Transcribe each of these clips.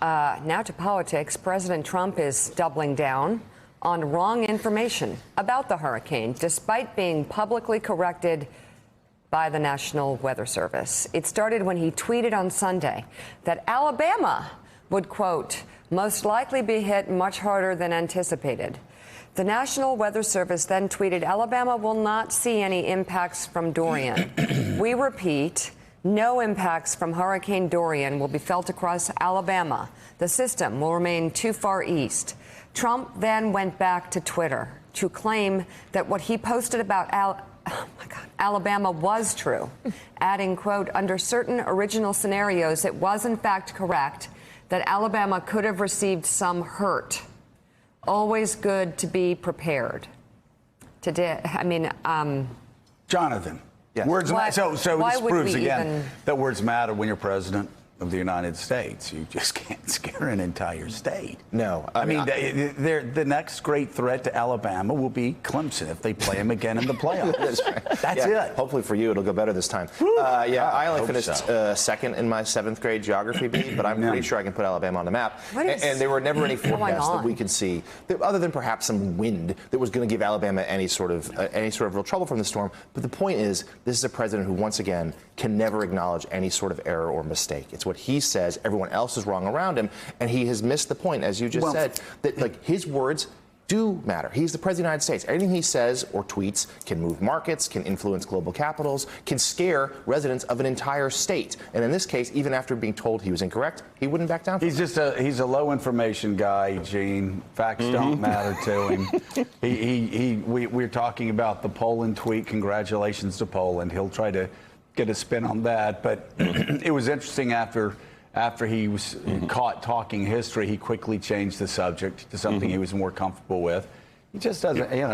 Now to politics. President Trump is doubling down on wrong information about the hurricane, despite being publicly corrected by the National Weather Service. It started when he tweeted on Sunday that Alabama would, quote, most likely be hit much harder than anticipated. The National Weather Service then tweeted, Alabama will not see any impacts from Dorian. We repeat, no impacts from Hurricane Dorian will be felt across Alabama. The system will remain too far east. Trump then went back to Twitter to claim that what he posted about Alabama was true, adding, quote, under certain original scenarios, it was in fact correct that Alabama could have received some hurt. Always good to be prepared. Today, Jonathan, yes. Words matter. So this proves again that words matter when you're president of the United States. You just can't scare an entire state. No. I mean, the next great threat to Alabama will be Clemson if they play them again in the playoffs. That's right. That's it. Hopefully for you, it'll go better this time. I only finished second in my 7th grade geography beat, but I'm pretty sure I can put Alabama on the map. And there were never any forecasts that we could see, other than perhaps some wind, that was going to give Alabama any sort of real trouble from the storm. But the point is, this is a president who, once again, can never acknowledge any sort of error or mistake. It's what he says, everyone else is wrong around him, and he has missed the point, as you just said, that like his words do matter. He's the president of the United States. Anything he says or tweets can move markets, can influence global capitals, can scare residents of an entire state. And in this case, even after being told he was incorrect, he wouldn't back down. He's a low information guy, Gene. Facts don't matter to him. We're talking about the Poland tweet. Congratulations to Poland. He'll try to get a spin on that. But it was interesting after he was caught talking history, he quickly changed the subject to something he was more comfortable with. He just doesn't, he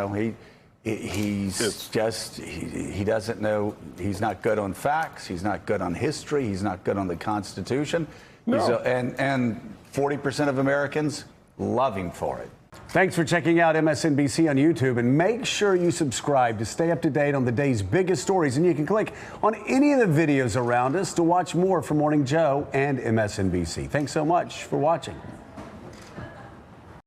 doesn't know. He's not good on facts. He's not good on history. He's not good on the Constitution. No. And 40% of Americans love him for it. Thanks for checking out MSNBC on YouTube, and make sure you subscribe to stay up to date on the day's biggest stories. And you can click on any of the videos around us to watch more from Morning Joe and MSNBC. Thanks so much for watching.